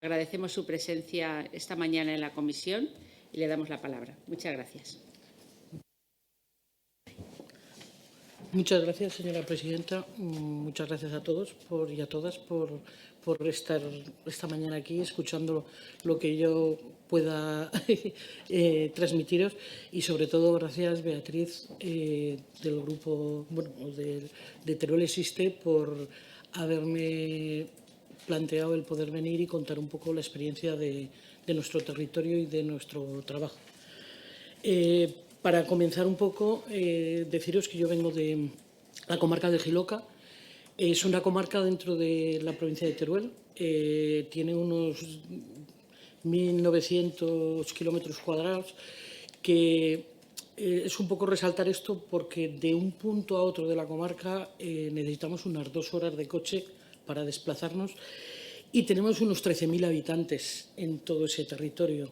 Agradecemos su presencia esta mañana en la comisión y le damos la palabra. Muchas gracias. Muchas gracias, señora presidenta. Muchas gracias a todos y a todas por estar esta mañana aquí escuchando lo que yo pueda transmitiros y, sobre todo, gracias, Beatriz, del grupo de Teruel Existe, por haberme planteado el poder venir y contar un poco la experiencia de nuestro territorio y de nuestro trabajo. Para comenzar un poco, deciros que yo vengo de la comarca de Jiloca. Es una comarca dentro de la provincia de Teruel. Tiene unos 1.900 kilómetros cuadrados, que es un poco resaltar esto porque de un punto a otro de la comarca necesitamos unas 2 horas de coche para desplazarnos y tenemos unos 13.000 habitantes en todo ese territorio.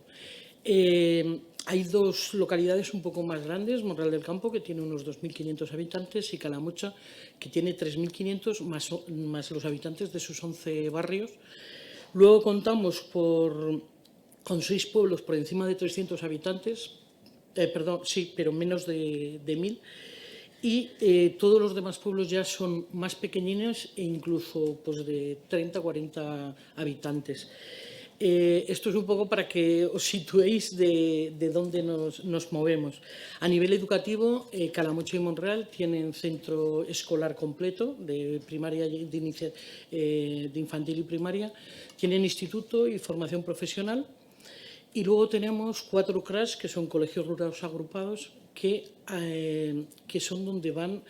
Hay 2 localidades un poco más grandes, Morral del Campo, que tiene unos 2.500 habitantes, y Calamocha, que tiene 3.500, más los habitantes de sus 11 barrios. Luego contamos con 6 pueblos por encima de 300 habitantes, pero menos de 1.000. Y todos los demás pueblos ya son más pequeñines e incluso pues, de 30 o 40 habitantes. Esto es un poco para que os situéis de dónde nos movemos. A nivel educativo, Calamocha y Monreal tienen centro escolar completo de primaria, de infantil y primaria, tienen instituto y formación profesional, y luego tenemos 4 CRAS, que son colegios rurales agrupados, que son donde van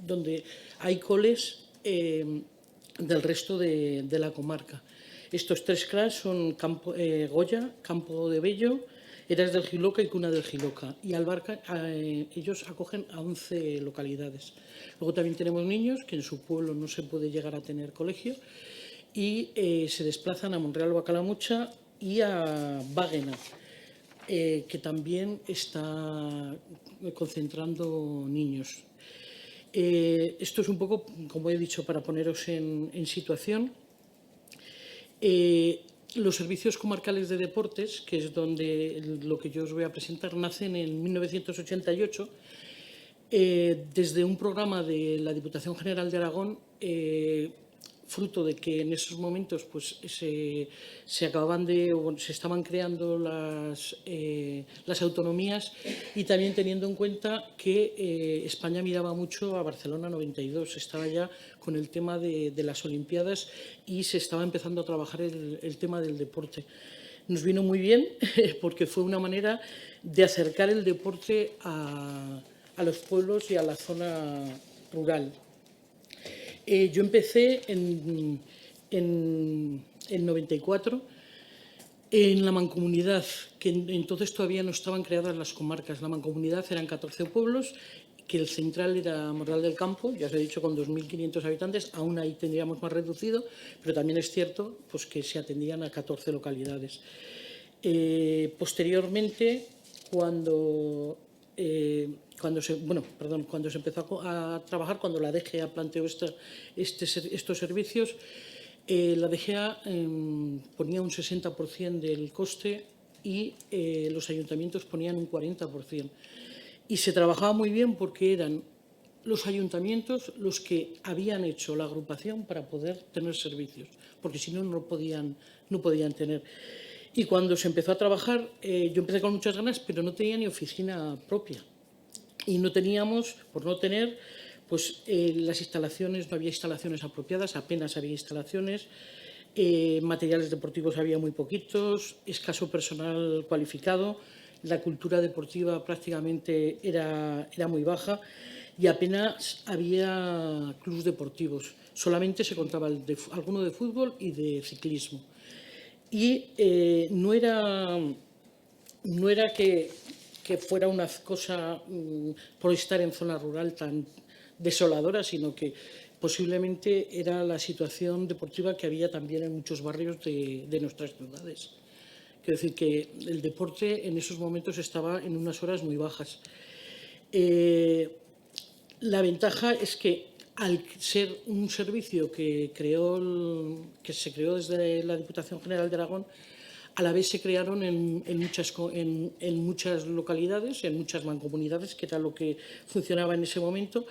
donde hay coles del resto de la comarca. Estos 3 CRAS son Goya, Campo de Bello, Eras del Jiloca y Cuna del Jiloca. Y Albarca, ellos acogen a 11 localidades. Luego también tenemos niños que en su pueblo no se puede llegar a tener colegio y se desplazan a Monreal o a Calamocha y a Báguena, que también está concentrando niños. Esto es un poco, como he dicho, para poneros en situación. Los servicios comarcales de deportes, que es donde lo que yo os voy a presentar, nacen en 1988 desde un programa de la Diputación General de Aragón, fruto de que en esos momentos pues, se estaban creando las autonomías, y también teniendo en cuenta que España miraba mucho a Barcelona 92, estaba ya con el tema de las Olimpiadas y se estaba empezando a trabajar el tema del deporte. Nos vino muy bien porque fue una manera de acercar el deporte a los pueblos y a la zona rural. Yo empecé en 94 en la mancomunidad, que entonces todavía no estaban creadas las comarcas. La mancomunidad eran 14 pueblos, que el central era Morral del Campo, ya os he dicho, con 2.500 habitantes. Aún ahí tendríamos más reducido, pero también es cierto pues, que se atendían a 14 localidades. Posteriormente, cuando se empezó a trabajar, cuando la DGA planteó estos servicios, la DGA ponía un 60% del coste y los ayuntamientos ponían un 40%. Y se trabajaba muy bien porque eran los ayuntamientos los que habían hecho la agrupación para poder tener servicios, porque si no, no podían tener. Y cuando se empezó a trabajar, yo empecé con muchas ganas, pero no tenía ni oficina propia. Y no teníamos, por no tener, pues las instalaciones, no había instalaciones apropiadas, apenas había instalaciones, materiales deportivos había muy poquitos, escaso personal cualificado, la cultura deportiva prácticamente era muy baja y apenas había clubes deportivos. Solamente se contaba alguno de fútbol y de ciclismo. Y no era que fuera una cosa por estar en zona rural tan desoladora, sino que posiblemente era la situación deportiva que había también en muchos barrios de nuestras ciudades. Quiero decir que el deporte en esos momentos estaba en unas horas muy bajas. La ventaja es que al ser un servicio que se creó desde la Diputación General de Aragón, a la vez se crearon en muchas localidades, en muchas mancomunidades, que era lo que funcionaba en ese momento.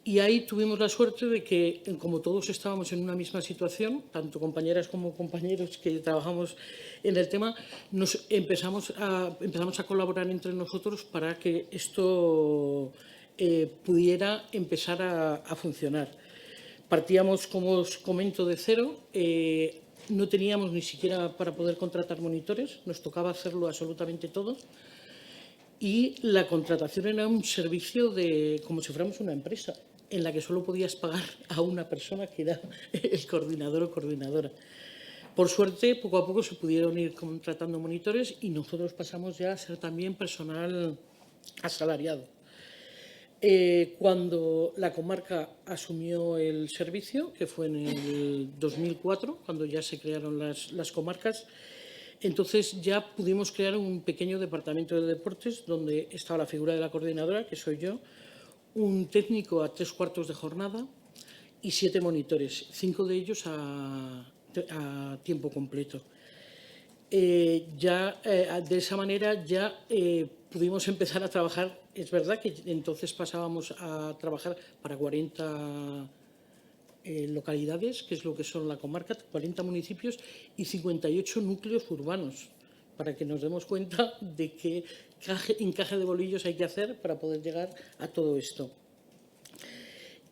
Y ahí tuvimos la suerte de que, como todos estábamos en una misma situación, tanto compañeras como compañeros que trabajamos en el tema, empezamos a colaborar entre nosotros para que esto pudiera empezar a funcionar. Partíamos, como os comento, de cero. No teníamos ni siquiera para poder contratar monitores, nos tocaba hacerlo absolutamente todo. Y la contratación era un servicio como si fuéramos una empresa, en la que solo podías pagar a una persona, que era el coordinador o coordinadora. Por suerte, poco a poco se pudieron ir contratando monitores y nosotros pasamos ya a ser también personal asalariado. Cuando la comarca asumió el servicio, que fue en el 2004, cuando ya se crearon las comarcas, entonces ya pudimos crear un pequeño departamento de deportes donde estaba la figura de la coordinadora, que soy yo, un técnico a 3/4 de jornada y 7 monitores, 5 de ellos a tiempo completo. De esa manera ya pudimos empezar a trabajar. Es verdad que entonces pasábamos a trabajar para 40 localidades, que es lo que son la comarca, 40 municipios y 58 núcleos urbanos, para que nos demos cuenta de qué encaje de bolillos hay que hacer para poder llegar a todo esto.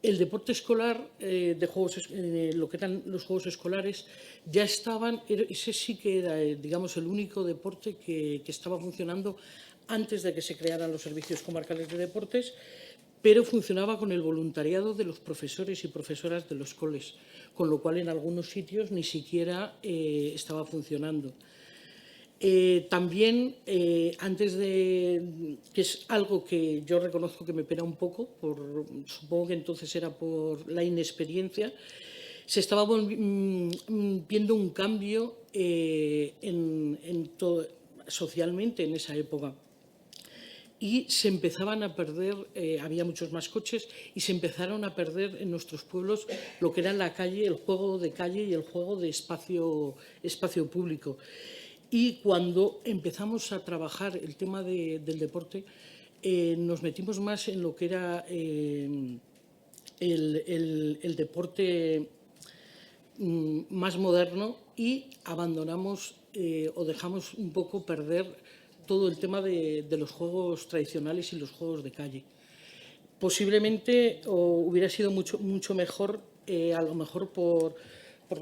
El deporte escolar, lo que eran los juegos escolares, ya estaban, ese sí que era, digamos, el único deporte que estaba funcionando antes de que se crearan los servicios comarcales de deportes, pero funcionaba con el voluntariado de los profesores y profesoras de los coles, con lo cual en algunos sitios ni siquiera estaba funcionando. También, que es algo que yo reconozco que me pena un poco, supongo que entonces era por la inexperiencia, se estaba viendo un cambio socialmente en esa época. Y se empezaban a perder, había muchos más coches, y se empezaron a perder en nuestros pueblos lo que era la calle, el juego de calle y el juego de espacio público. Y cuando empezamos a trabajar el tema del deporte, nos metimos más en lo que era el deporte más moderno y abandonamos o dejamos un poco perder todo el tema de los juegos tradicionales y los juegos de calle. Posiblemente hubiera sido mucho mejor, a lo mejor por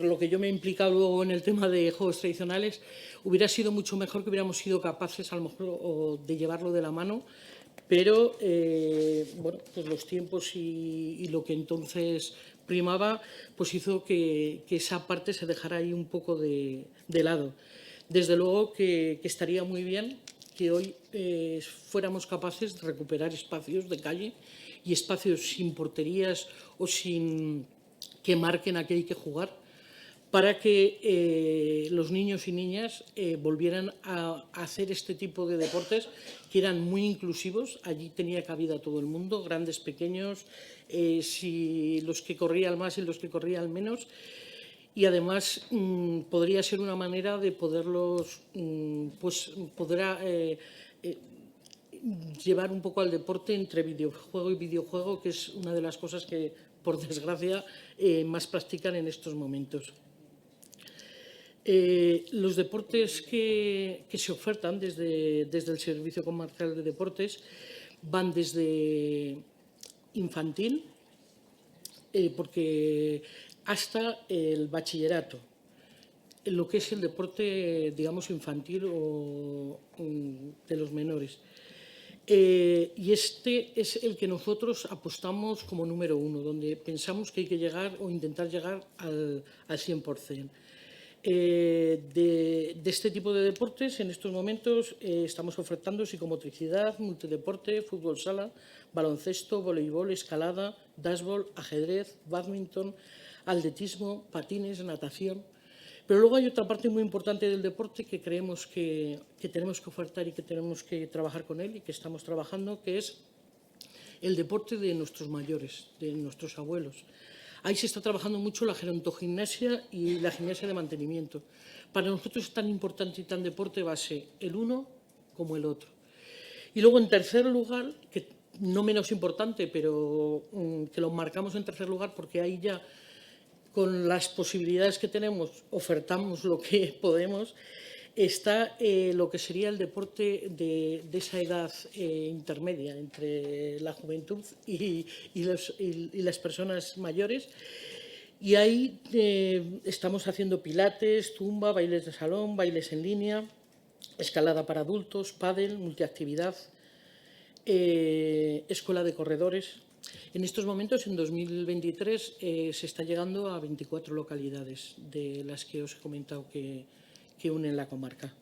lo que yo me he implicado luego en el tema de juegos tradicionales, hubiera sido mucho mejor que hubiéramos sido capaces, a lo mejor, de llevarlo de la mano, pero bueno, pues los tiempos y lo que entonces primaba, pues hizo que esa parte se dejara ahí un poco de lado. Desde luego que estaría muy bien que hoy fuéramos capaces de recuperar espacios de calle y espacios sin porterías o sin que marquen a qué hay que jugar, para que los niños y niñas volvieran a hacer este tipo de deportes que eran muy inclusivos. Allí tenía cabida todo el mundo, grandes, pequeños, los que corrían más y los que corrían menos. Y además podría ser una manera de poderlos, llevar un poco al deporte entre videojuego y videojuego, que es una de las cosas que, por desgracia, más practican en estos momentos. Los deportes que se ofertan desde el Servicio Comarcal de Deportes van desde infantil, porque hasta el bachillerato, en lo que es el deporte, digamos, infantil o de los menores. Y este es el que nosotros apostamos como número 1, donde pensamos que hay que llegar o intentar llegar al 100%. De este tipo de deportes, en estos momentos estamos ofertando psicomotricidad, multideporte, fútbol sala, baloncesto, voleibol, escalada, dashball, ajedrez, bádminton, atletismo, patines, natación. Pero luego hay otra parte muy importante del deporte que creemos que tenemos que ofertar y que tenemos que trabajar con él y que estamos trabajando, que es el deporte de nuestros mayores, de nuestros abuelos. Ahí se está trabajando mucho la gerontogimnasia y la gimnasia de mantenimiento. Para nosotros es tan importante y tan deporte base el uno como el otro. Y luego, en tercer lugar, que no menos importante, pero que lo marcamos en tercer lugar porque ahí ya, con las posibilidades que tenemos, ofertamos lo que podemos, está lo que sería el deporte de esa edad intermedia entre la juventud y las personas mayores. Y ahí estamos haciendo pilates, zumba, bailes de salón, bailes en línea, escalada para adultos, pádel, multiactividad, escuela de corredores. En estos momentos, en 2023, se está llegando a 24 localidades de las que os he comentado que unen la comarca.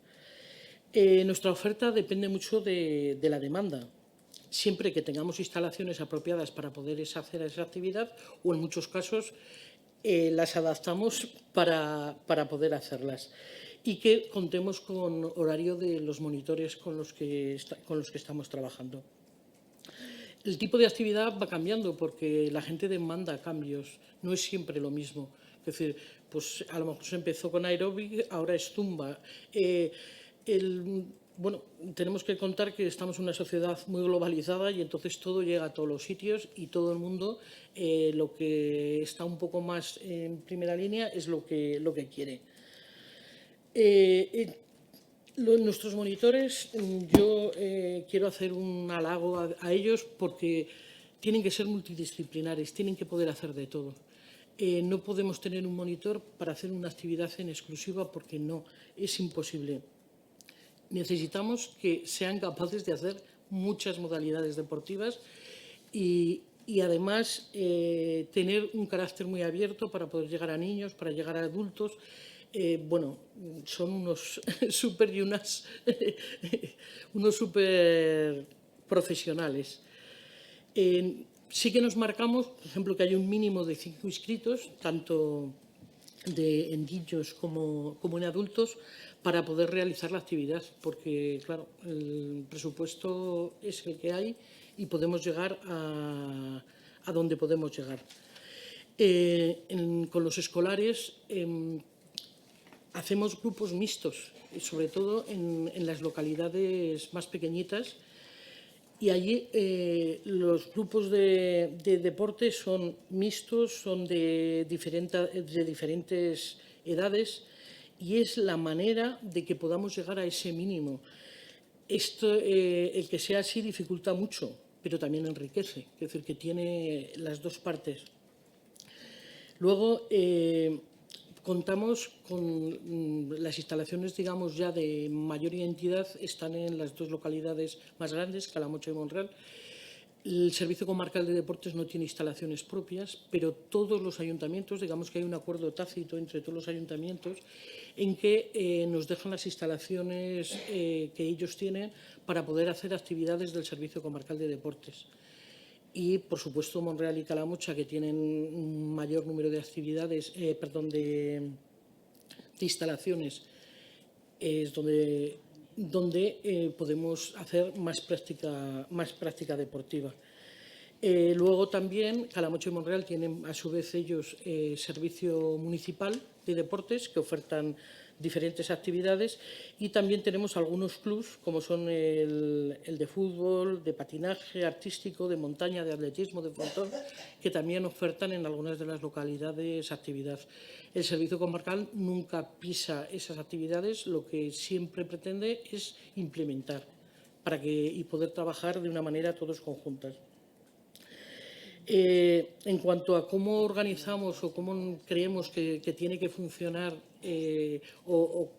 Nuestra oferta depende mucho de la demanda. Siempre que tengamos instalaciones apropiadas para poder hacer esa actividad, o en muchos casos las adaptamos para poder hacerlas. Y que contemos con horario de los monitores con los que estamos trabajando. El tipo de actividad va cambiando porque la gente demanda cambios, no es siempre lo mismo. Es decir, pues a lo mejor se empezó con aeróbic, ahora es zumba. Bueno, tenemos que contar que estamos en una sociedad muy globalizada y entonces todo llega a todos los sitios y todo el mundo lo que está un poco más en primera línea es lo que quiere. Nuestros monitores, yo quiero hacer un halago a ellos porque tienen que ser multidisciplinares, tienen que poder hacer de todo. No podemos tener un monitor para hacer una actividad en exclusiva porque no, es imposible. Necesitamos que sean capaces de hacer muchas modalidades deportivas y además tener un carácter muy abierto para poder llegar a niños, para llegar a adultos. Bueno, son unos súper y unos súper profesionales. Sí que nos marcamos, por ejemplo, que hay un mínimo de 5 inscritos, tanto en niños como en adultos, para poder realizar la actividad, porque, claro, el presupuesto es el que hay y podemos llegar a donde podemos llegar. Con los escolares hacemos grupos mixtos, sobre todo en las localidades más pequeñitas, y allí los grupos de deporte son mixtos, son de diferentes edades, y es la manera de que podamos llegar a ese mínimo. El que sea así dificulta mucho, pero también enriquece, es decir, que tiene las dos partes. Luego, contamos con las instalaciones, digamos, ya de mayor identidad, están en las dos localidades más grandes, Calamocha y Monreal. El Servicio Comarcal de Deportes no tiene instalaciones propias, pero todos los ayuntamientos, digamos que hay un acuerdo tácito entre todos los ayuntamientos en que nos dejan las instalaciones que ellos tienen para poder hacer actividades del Servicio Comarcal de Deportes. Y, por supuesto, Monreal y Calamocha, que tienen un mayor número de actividades, de instalaciones, es donde podemos hacer más práctica deportiva. Luego también Calamocha y Monreal tienen a su vez ellos servicio municipal de deportes que ofertan diferentes actividades, y también tenemos algunos clubs como son el de fútbol, de patinaje artístico, de montaña, de atletismo, de frontón, que también ofertan en algunas de las localidades actividad. El Servicio Comarcal nunca pisa esas actividades, lo que siempre pretende es implementar y poder trabajar de una manera todos conjuntas. En cuanto a cómo organizamos o cómo creemos que tiene que funcionar o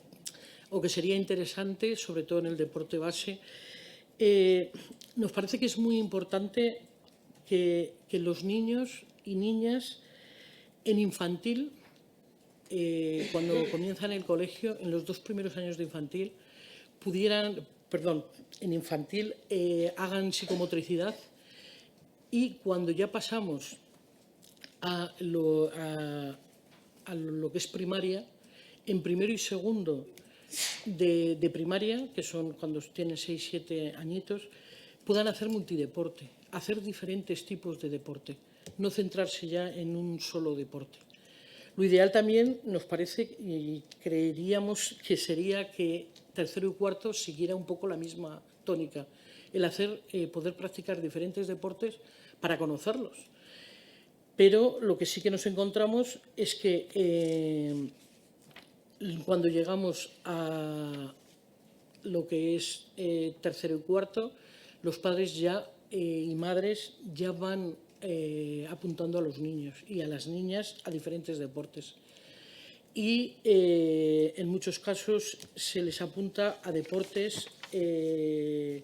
que sería interesante, sobre todo en el deporte base, nos parece que es muy importante que los niños y niñas en infantil, cuando comienzan el colegio, en los 2 primeros años de infantil, hagan psicomotricidad. Y cuando ya pasamos a lo que es primaria, en primero y segundo de primaria, que son cuando tienen 6, 7 añitos, puedan hacer multideporte. hacer diferentes tipos de deporte, no centrarse ya en un solo deporte. Lo ideal también nos parece y creeríamos que sería que tercero y cuarto siguiera un poco la misma tónica, el poder practicar diferentes deportes para conocerlos. Pero lo que sí que nos encontramos es que cuando llegamos a lo que es tercero y cuarto, los padres y madres ya van apuntando a los niños y a las niñas a diferentes deportes. Y en muchos casos se les apunta a deportes que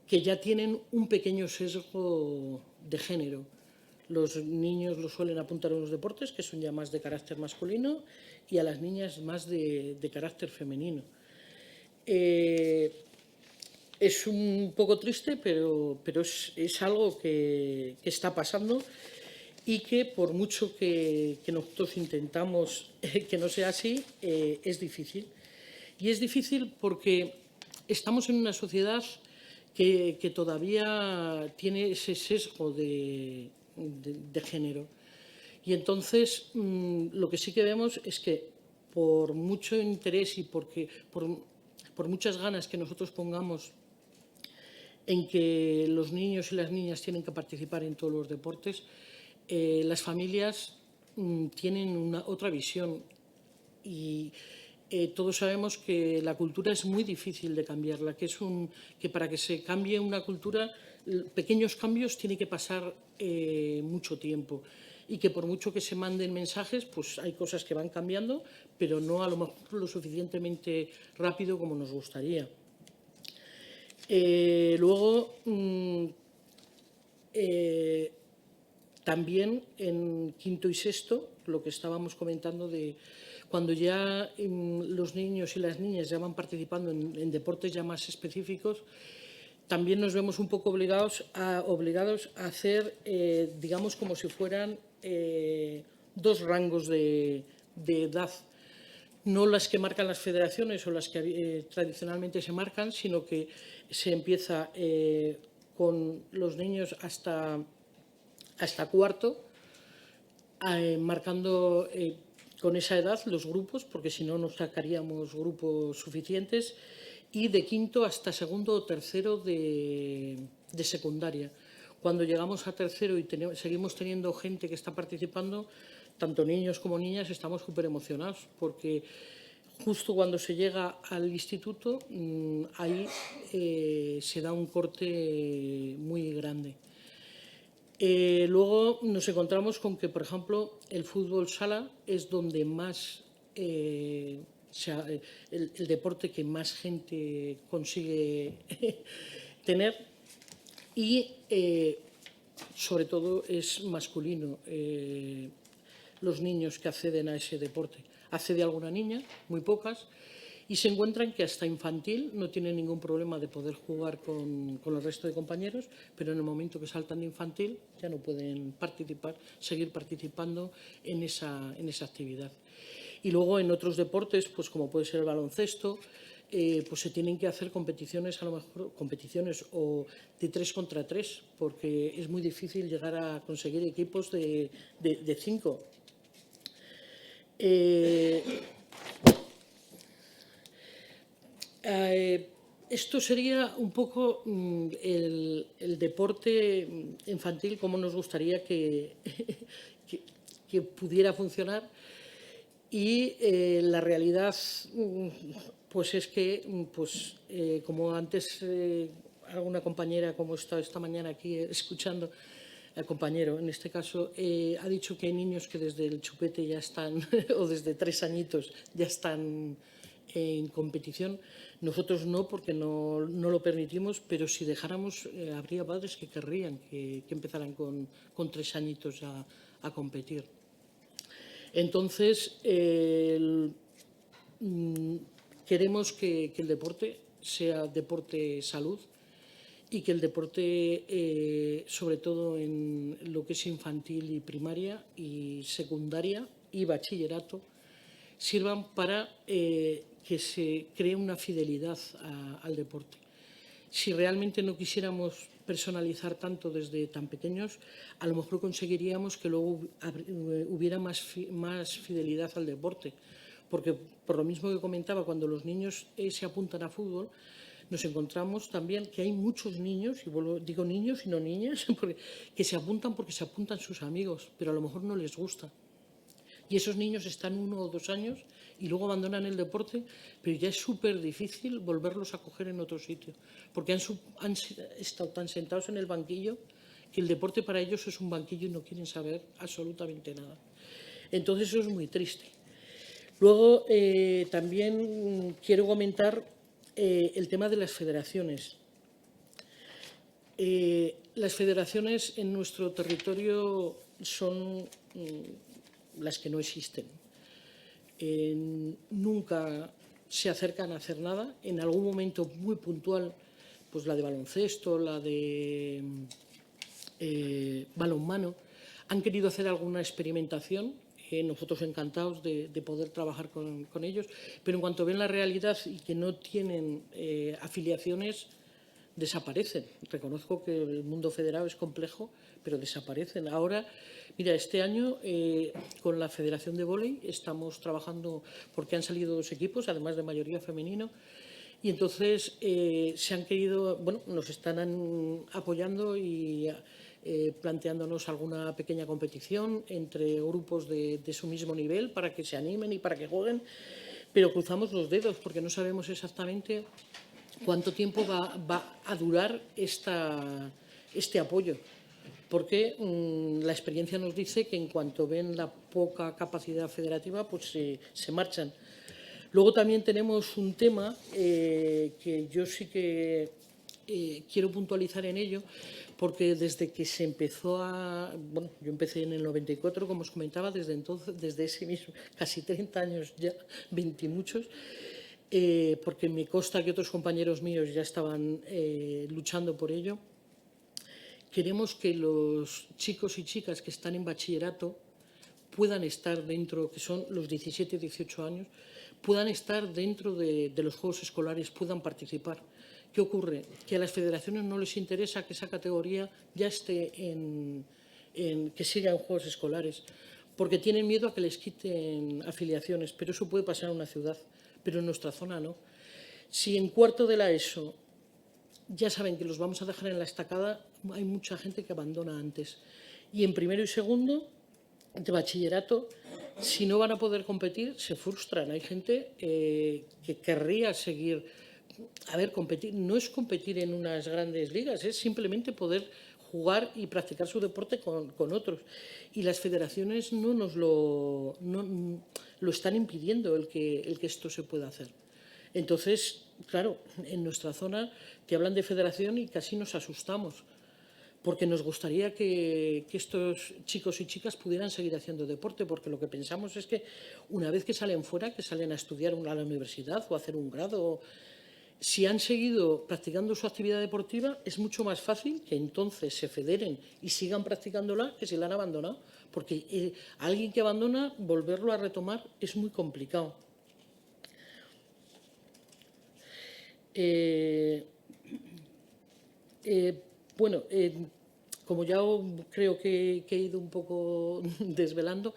ya tienen un pequeño sesgo de género. Los niños los suelen apuntar a unos deportes que son ya más de carácter masculino y a las niñas más de carácter femenino. Es un poco triste, pero es algo que está pasando y que por mucho que nosotros intentamos que no sea así, es difícil. Y es difícil porque estamos en una sociedad que todavía tiene ese sesgo de género. Y entonces lo que sí que vemos es que por mucho interés y por muchas ganas que nosotros pongamos en que los niños y las niñas tienen que participar en todos los deportes, las familias tienen otra visión y todos sabemos que la cultura es muy difícil de cambiarla, que para que se cambie una cultura, pequeños cambios tiene que pasar mucho tiempo y que por mucho que se manden mensajes, pues hay cosas que van cambiando, pero no a lo mejor lo suficientemente rápido como nos gustaría. Luego, también en quinto y sexto, lo que estábamos comentando de cuando ya los niños y las niñas ya van participando en deportes ya más específicos, también nos vemos un poco obligados a hacer, digamos, como si fueran dos rangos de edad. No las que marcan las federaciones o las que tradicionalmente se marcan, sino que se empieza con los niños hasta cuarto, marcando con esa edad los grupos, porque si no sacaríamos grupos suficientes, y de quinto hasta segundo o tercero de secundaria. Cuando llegamos a tercero y seguimos teniendo gente que está participando, tanto niños como niñas, estamos súper emocionados, porque justo cuando se llega al instituto, ahí se da un corte muy grande. Luego nos encontramos con que, por ejemplo, el fútbol sala es donde más el deporte que más gente consigue tener y sobre todo es masculino. Los niños que acceden a ese deporte. Accede alguna niña, muy pocas, y se encuentran que hasta infantil no tienen ningún problema de poder jugar con el resto de compañeros, pero en el momento que saltan de infantil ya no pueden seguir participando en esa actividad. Y luego en otros deportes, pues como puede ser el baloncesto, pues se tienen que hacer competiciones, a lo mejor competiciones o de 3 contra 3, porque es muy difícil llegar a conseguir equipos de 5. Esto sería un poco el deporte infantil, como nos gustaría que pudiera funcionar. Y la realidad, pues es que, como antes alguna compañera, como he estado esta mañana aquí escuchando, el compañero, en este caso, ha dicho que hay niños que desde el chupete ya están, o desde 3 añitos, ya están en competición. Nosotros no, porque no lo permitimos, pero si dejáramos, habría padres que querrían que empezaran con 3 añitos a competir. Entonces, queremos que el deporte sea deporte salud y que el deporte, sobre todo en lo que es infantil y primaria y secundaria y bachillerato, sirvan para que se cree una fidelidad al deporte. si realmente no quisiéramos personalizar tanto desde tan pequeños, a lo mejor conseguiríamos que luego hubiera más fidelidad al deporte. Porque, por lo mismo que comentaba, cuando los niños se apuntan a fútbol, nos encontramos también que hay muchos niños, y digo niños y no niñas, que se apuntan porque se apuntan sus amigos, pero a lo mejor no les gusta. Y esos niños están 1 o 2 años y luego abandonan el deporte, pero ya es súper difícil volverlos a coger en otro sitio, porque han estado tan sentados en el banquillo que el deporte para ellos es un banquillo y no quieren saber absolutamente nada. Entonces eso es muy triste. Luego también quiero comentar el tema de las federaciones. Las federaciones en nuestro territorio son las que no existen. Nunca se acercan a hacer nada. En algún momento muy puntual, pues la de baloncesto, la de balonmano, han querido hacer alguna experimentación. Nosotros encantados de poder trabajar con ellos, pero en cuanto ven la realidad y que no tienen afiliaciones, desaparecen. Reconozco que el mundo federado es complejo, pero desaparecen. Ahora, mira, este año con la Federación de Vóley estamos trabajando porque han salido 2 equipos, además de mayoría femenino, y entonces se han querido, bueno, nos están apoyando y planteándonos alguna pequeña competición entre grupos de su mismo nivel para que se animen y para que jueguen, pero cruzamos los dedos porque no sabemos exactamente cuánto tiempo va a durar este apoyo, porque la experiencia nos dice que en cuanto ven la poca capacidad federativa, pues se marchan. Luego también tenemos un tema que yo sí que quiero puntualizar en ello, porque desde que se empezó bueno, yo empecé en el 94, como os comentaba, desde entonces, desde ese mismo, casi 30 años ya, 20 y muchos, porque me consta que otros compañeros míos ya estaban luchando por ello. Queremos que los chicos y chicas que están en bachillerato puedan estar dentro, que son los 17, 18 años, puedan estar dentro de los juegos escolares, puedan participar. ¿Qué ocurre? Que a las federaciones no les interesa que esa categoría ya esté que siga en juegos escolares, porque tienen miedo a que les quiten afiliaciones, pero eso puede pasar en una ciudad, pero en nuestra zona no. Si en cuarto de la ESO ya saben que los vamos a dejar en la estacada, hay mucha gente que abandona antes. Y en primero y segundo de bachillerato, si no van a poder competir, se frustran. Hay gente que querría seguir. A ver, competir no es competir en unas grandes ligas, es simplemente poder jugar y practicar su deporte con otros. Y las federaciones no nos lo están impidiendo el que esto se pueda hacer. Entonces, claro, en nuestra zona te hablan de federación y casi nos asustamos, porque nos gustaría que estos chicos y chicas pudieran seguir haciendo deporte, porque lo que pensamos es que una vez que salen fuera, que salen a estudiar a la universidad o a hacer un grado, si han seguido practicando su actividad deportiva, es mucho más fácil que entonces se federen y sigan practicándola que si la han abandonado, porque alguien que abandona, volverlo a retomar es muy complicado. Bueno, como ya creo que he ido un poco desvelando,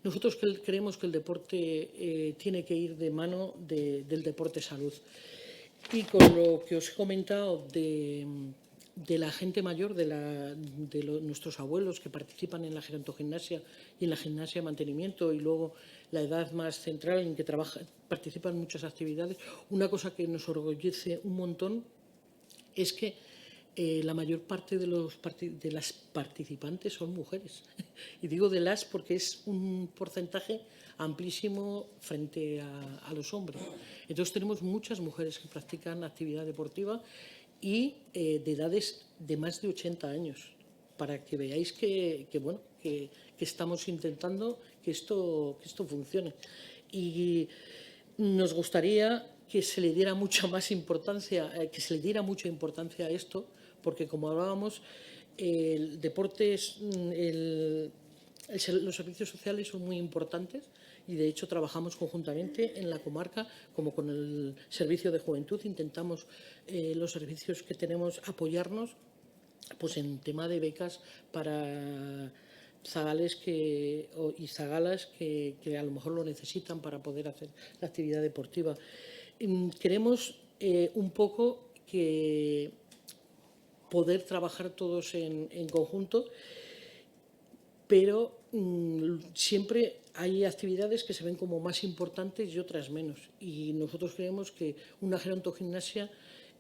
nosotros creemos que el deporte tiene que ir de mano del deporte salud. Y con lo que os he comentado de la gente mayor, de nuestros abuelos que participan en la gerontogimnasia y en la gimnasia de mantenimiento, y luego la edad más central en que participan en muchas actividades, una cosa que nos orgullece un montón es que la mayor parte de las participantes son mujeres. Y digo de las porque es un porcentaje amplísimo frente a los hombres. Entonces tenemos muchas mujeres que practican actividad deportiva y de edades de más de 80 años, para que veáis que estamos intentando que esto funcione. Y nos gustaría que se le diera mucha importancia a esto, porque como hablábamos, el deporte es Los servicios sociales son muy importantes y, de hecho, trabajamos conjuntamente en la comarca, como con el Servicio de Juventud. Intentamos los servicios que tenemos apoyarnos pues en tema de becas para zagales y zagalas que a lo mejor lo necesitan para poder hacer la actividad deportiva. Queremos un poco que poder trabajar todos en conjunto, pero siempre hay actividades que se ven como más importantes y otras menos. Y nosotros creemos que una gerontogimnasia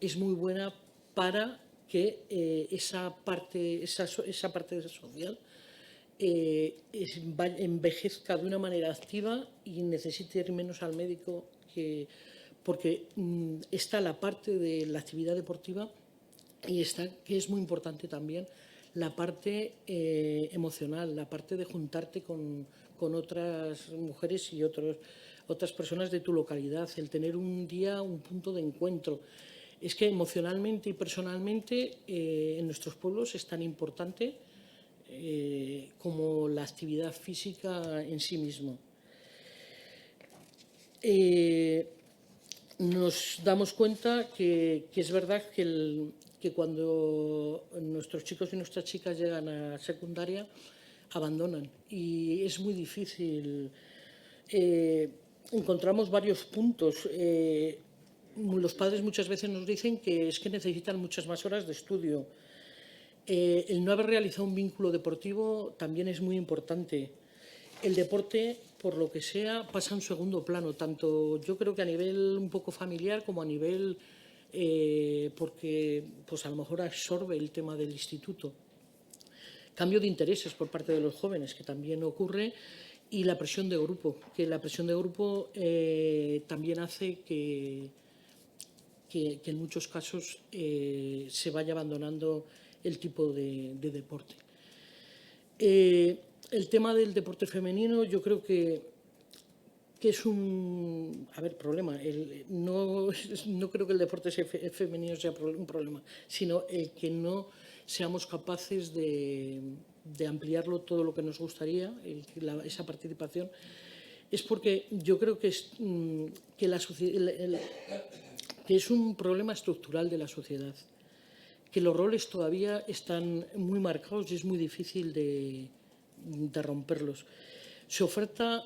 es muy buena para que esa parte social envejezca de una manera activa y necesite ir menos al médico, porque está la parte de la actividad deportiva y está, que es muy importante también, la parte emocional, la parte de juntarte con otras mujeres y otras personas de tu localidad, el tener un día, un punto de encuentro. Es que emocionalmente y personalmente en nuestros pueblos es tan importante como la actividad física en sí mismo. Nos damos cuenta que es verdad que cuando nuestros chicos y nuestras chicas llegan a secundaria abandonan y es muy difícil. Encontramos varios puntos. Los padres muchas veces nos dicen que es que necesitan muchas más horas de estudio. El no haber realizado un vínculo deportivo también es muy importante. El deporte, por lo que sea, pasa a un segundo plano, tanto yo creo que a nivel un poco familiar como a nivel porque pues a lo mejor absorbe el tema del instituto. Cambio de intereses por parte de los jóvenes, que también ocurre, y la presión de grupo, que la presión de grupo también hace que en muchos casos se vaya abandonando el tipo de deporte. El tema del deporte femenino yo creo que es un problema. No creo que el deporte femenino sea un problema, sino el que no seamos capaces de ampliarlo todo lo que nos gustaría, esa participación. Es porque yo creo que es un problema estructural de la sociedad, que los roles todavía están muy marcados y es muy difícil de romperlos. Se oferta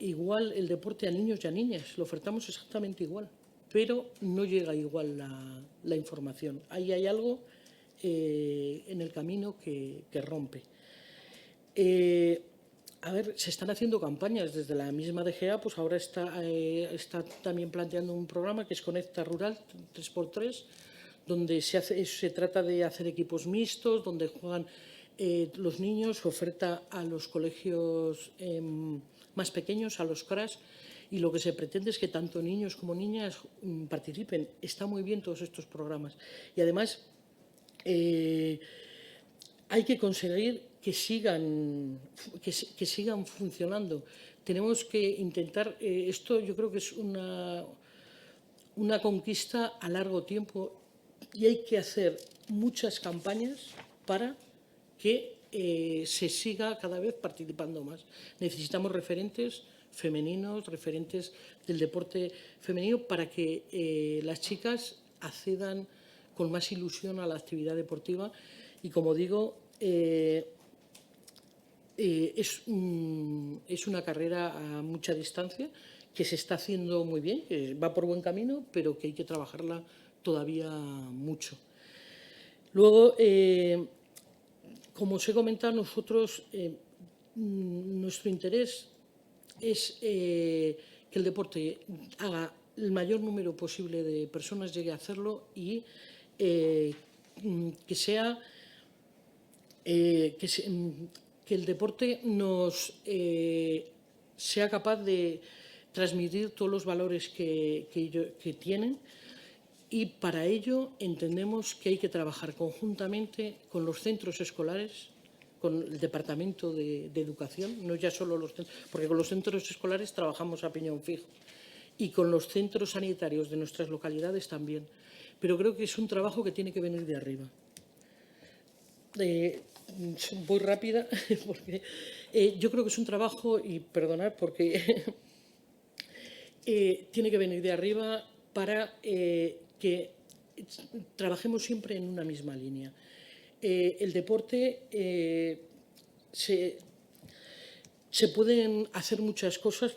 igual el deporte a niños y a niñas, lo ofertamos exactamente igual, pero no llega igual la información. Ahí hay algo en el camino que rompe. Se están haciendo campañas desde la misma DGA, pues ahora está también planteando un programa que es Conecta Rural 3x3, donde se trata de hacer equipos mixtos, donde juegan los niños, se oferta a los colegios más pequeños, a los CRAS, y lo que se pretende es que tanto niños como niñas participen. Está muy bien todos estos programas. Y además hay que conseguir que sigan funcionando. Tenemos que intentar, esto yo creo que es una conquista a largo tiempo y hay que hacer muchas campañas para que se siga cada vez participando más. Necesitamos referentes femeninos, referentes del deporte femenino para que las chicas accedan con más ilusión a la actividad deportiva y, como digo, es una carrera a mucha distancia que se está haciendo muy bien, que va por buen camino, pero que hay que trabajarla todavía mucho. Luego, como os he comentado, nosotros, nuestro interés es que el deporte haga el mayor número posible de personas llegue a hacerlo y que el deporte sea capaz de transmitir todos los valores que tienen, y para ello entendemos que hay que trabajar conjuntamente con los centros escolares, con el Departamento de Educación, no ya solo los centros, porque con los centros escolares trabajamos a piñón fijo, y con los centros sanitarios de nuestras localidades también. Pero creo que es un trabajo que tiene que venir de arriba. voy rápida porque yo creo que es un trabajo, y perdonad porque tiene que venir de arriba para que trabajemos siempre en una misma línea. El deporte se pueden hacer muchas cosas,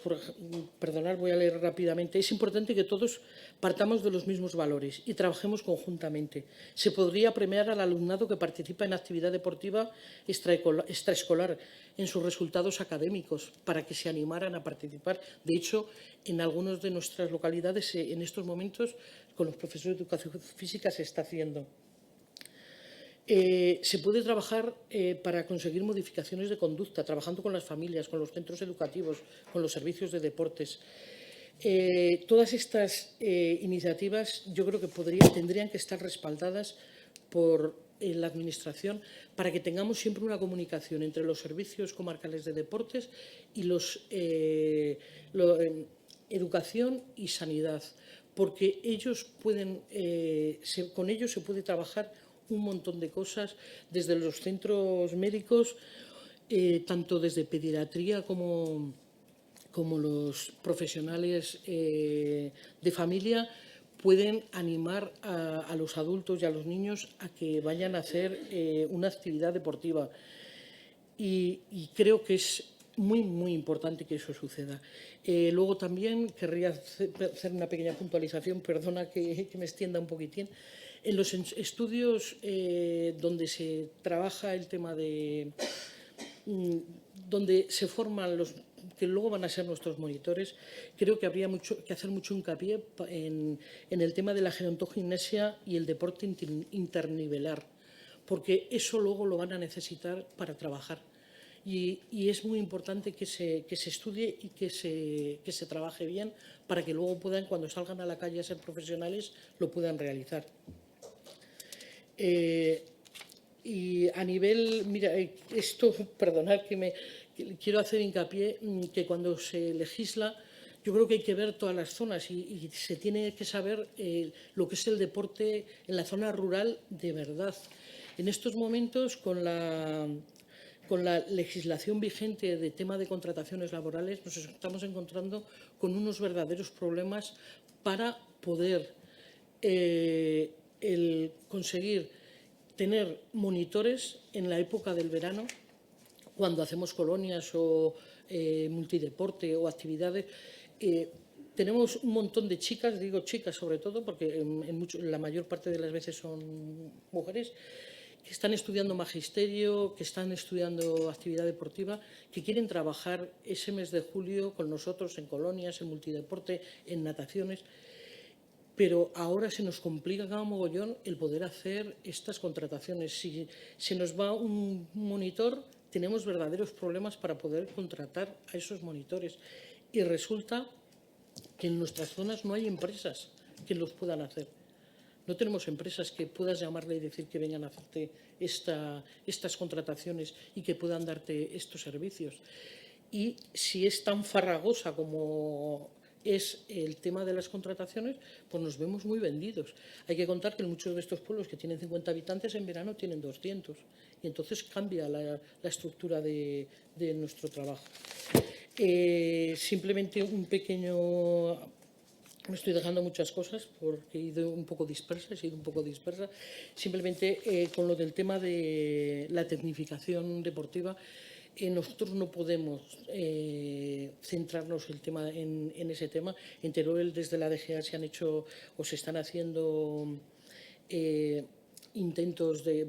perdonad, voy a leer rápidamente. Es importante que todos partamos de los mismos valores y trabajemos conjuntamente. Se podría premiar al alumnado que participa en actividad deportiva extraescolar en sus resultados académicos para que se animaran a participar. De hecho, en algunas de nuestras localidades, en estos momentos, con los profesores de educación física se está haciendo. Se puede trabajar para conseguir modificaciones de conducta, trabajando con las familias, con los centros educativos, con los servicios de deportes. Todas estas iniciativas yo creo que tendrían que estar respaldadas por la Administración para que tengamos siempre una comunicación entre los servicios comarcales de deportes y educación y sanidad, porque con ellos se puede trabajar un montón de cosas, desde los centros médicos, tanto desde pediatría como los profesionales de familia, pueden animar a los adultos y a los niños a que vayan a hacer una actividad deportiva. Y creo que es muy, muy importante que eso suceda. Luego también querría hacer una pequeña puntualización, perdona que me extienda un poquitín. En los estudios donde se trabaja el tema donde se forman los que luego van a ser nuestros monitores, creo que habría que hacer mucho hincapié en el tema de la gerontogimnasia y el deporte internivelar, porque eso luego lo van a necesitar para trabajar. Y es muy importante que se estudie y que se trabaje bien para que luego puedan, cuando salgan a la calle a ser profesionales, lo puedan realizar. Y a nivel, mira, perdonad quiero hacer hincapié que cuando se legisla, yo creo que hay que ver todas las zonas y se tiene que saber lo que es el deporte en la zona rural de verdad. En estos momentos, con la legislación vigente de tema de contrataciones laborales, nos estamos encontrando con unos verdaderos problemas para poder conseguir tener monitores en la época del verano, cuando hacemos colonias o multideporte o actividades. Tenemos un montón de chicas, digo chicas sobre todo, porque la mayor parte de las veces son mujeres, que están estudiando magisterio, que están estudiando actividad deportiva, que quieren trabajar ese mes de julio con nosotros en colonias, en multideporte, en nataciones. Pero ahora se nos complica cada mogollón el poder hacer estas contrataciones. Si se nos va un monitor, tenemos verdaderos problemas para poder contratar a esos monitores. Y resulta que en nuestras zonas no hay empresas que los puedan hacer. No tenemos empresas que puedas llamarle y decir que vengan a hacerte estas contrataciones y que puedan darte estos servicios. Y si es tan farragosa como es el tema de las contrataciones, pues nos vemos muy vendidos. Hay que contar que en muchos de estos pueblos que tienen 50 habitantes, en verano tienen 200. Y entonces cambia la estructura de nuestro trabajo. Simplemente un pequeño... Me estoy dejando muchas cosas porque he ido un poco dispersa, Simplemente con lo del tema de la tecnificación deportiva, nosotros no podemos centrarnos en ese tema. En Teruel, desde la DGA, se han hecho o se están haciendo intentos de,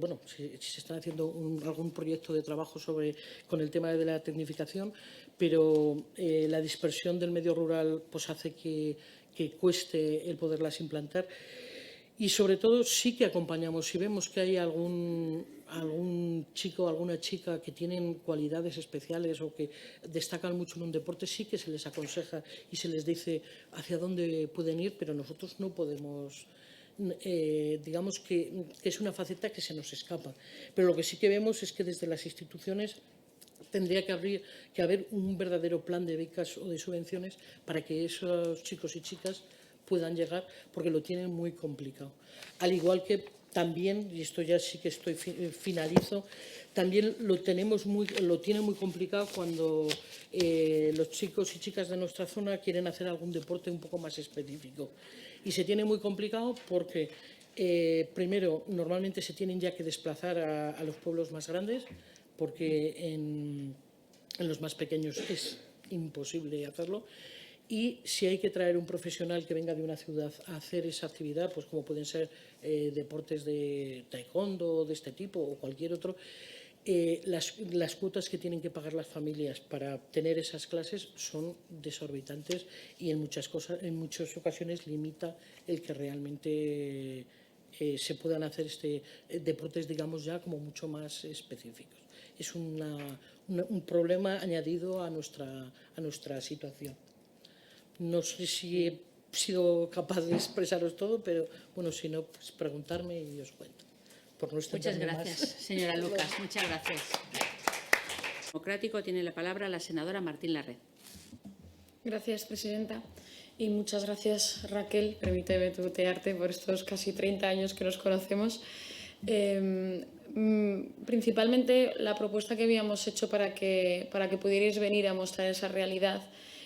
se están haciendo algún proyecto de trabajo con el tema de la tecnificación, pero la dispersión del medio rural pues hace que cueste el poderlas implantar. Y sobre todo sí que acompañamos. Si vemos que hay algún chico o alguna chica que tienen cualidades especiales o que destacan mucho en un deporte, sí que se les aconseja y se les dice hacia dónde pueden ir, pero nosotros no podemos... digamos que es una faceta que se nos escapa. Pero lo que sí que vemos es que desde las instituciones tendría que haber un verdadero plan de becas o de subvenciones para que esos chicos y chicas puedan llegar, porque lo tienen muy complicado. Al igual que también, y esto ya sí que finalizo, también lo tiene muy complicado cuando los chicos y chicas de nuestra zona quieren hacer algún deporte un poco más específico. Y se tiene muy complicado porque, primero, normalmente se tienen ya que desplazar a los pueblos más grandes, porque en los más pequeños es imposible hacerlo. Y si hay que traer un profesional que venga de una ciudad a hacer esa actividad, pues como pueden ser deportes de taekwondo, de este tipo o cualquier otro, las cuotas que tienen que pagar las familias para tener esas clases son desorbitantes y en muchas ocasiones limita el que realmente se puedan hacer deportes, digamos, ya como mucho más específicos. Es un problema añadido a nuestra situación. No sé si he sido capaz de expresaros todo, pero bueno, si no, pues preguntarme y os cuento. Muchas gracias, señora Lucas. Muchas gracias. Democrático tiene la palabra la senadora Martín Larred. Gracias, presidenta. Y muchas gracias, Raquel, permíteme tutearte por estos casi 30 años que nos conocemos. Principalmente la propuesta que habíamos hecho para que pudierais venir a mostrar esa realidad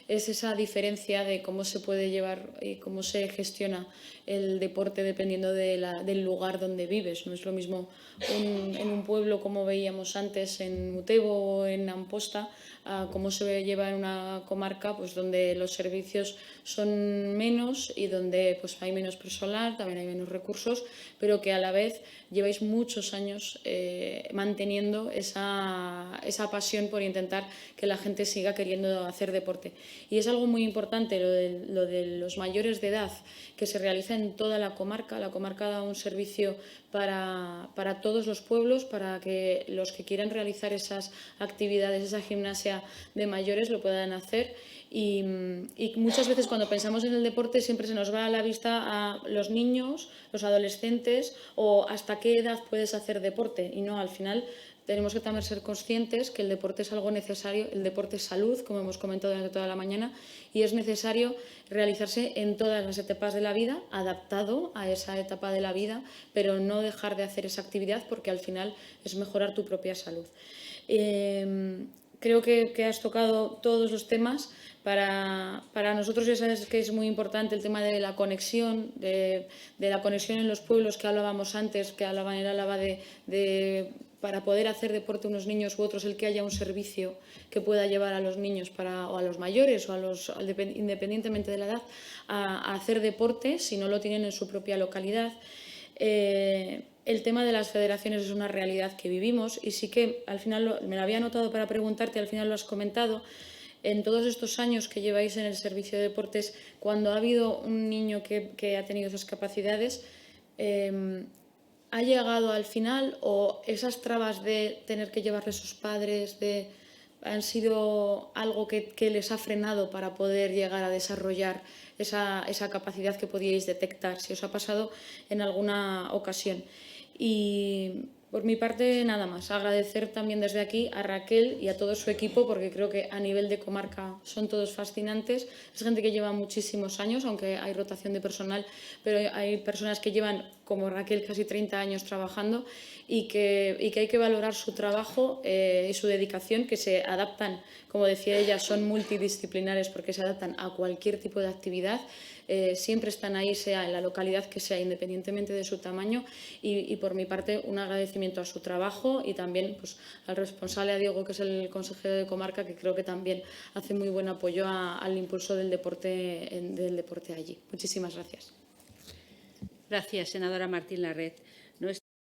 es esa diferencia de cómo se puede llevar y cómo se gestiona el deporte dependiendo del lugar donde vives. No es lo mismo en un pueblo, como veíamos antes, en Mutebo o en Amposta, a cómo se lleva en una comarca pues, donde los servicios son menos y donde pues, hay menos personal, también hay menos recursos, pero que a la vez lleváis muchos años manteniendo esa pasión por intentar que la gente siga queriendo hacer deporte. Y es algo muy importante lo de los mayores de edad, que se realiza en toda la comarca. La comarca da un servicio para todos los pueblos, para que los que quieran realizar esas actividades, esa gimnasia de mayores lo puedan hacer. Y muchas veces cuando pensamos en el deporte siempre se nos va a la vista a los niños, los adolescentes o hasta qué edad puedes hacer deporte. Y no, al final tenemos que también ser conscientes que el deporte es algo necesario, el deporte es salud, como hemos comentado durante toda la mañana, y es necesario realizarse en todas las etapas de la vida, adaptado a esa etapa de la vida, pero no dejar de hacer esa actividad porque al final es mejorar tu propia salud. Creo que has tocado todos los temas. Para nosotros ya sabes que es muy importante el tema de la conexión, de la conexión en los pueblos que hablábamos antes, que hablaba de para poder hacer deporte unos niños u otros, el que haya un servicio que pueda llevar a los niños o a los mayores o independientemente de la edad a hacer deporte si no lo tienen en su propia localidad. El tema de las federaciones es una realidad que vivimos y sí que al final me lo había anotado para preguntarte, al final lo has comentado. En todos estos años que lleváis en el servicio de deportes, cuando ha habido un niño que ha tenido esas capacidades, ¿ha llegado al final o esas trabas de tener que llevarle sus padres han sido algo que les ha frenado para poder llegar a desarrollar esa capacidad que podíais detectar, si os ha pasado en alguna ocasión? Y por mi parte, nada más. Agradecer también desde aquí a Raquel y a todo su equipo, porque creo que a nivel de comarca son todos fascinantes. Es gente que lleva muchísimos años, aunque hay rotación de personal, pero hay personas que llevan, como Raquel, casi 30 años trabajando y que hay que valorar su trabajo y su dedicación, que se adaptan, como decía ella, son multidisciplinares porque se adaptan a cualquier tipo de actividad. Siempre están ahí, sea en la localidad que sea, independientemente de su tamaño. Y por mi parte, un agradecimiento a su trabajo y también pues, al responsable, a Diego, que es el consejero de comarca, que creo que también hace muy buen apoyo al impulso del deporte allí. Muchísimas gracias. Gracias, senadora Martín Larred.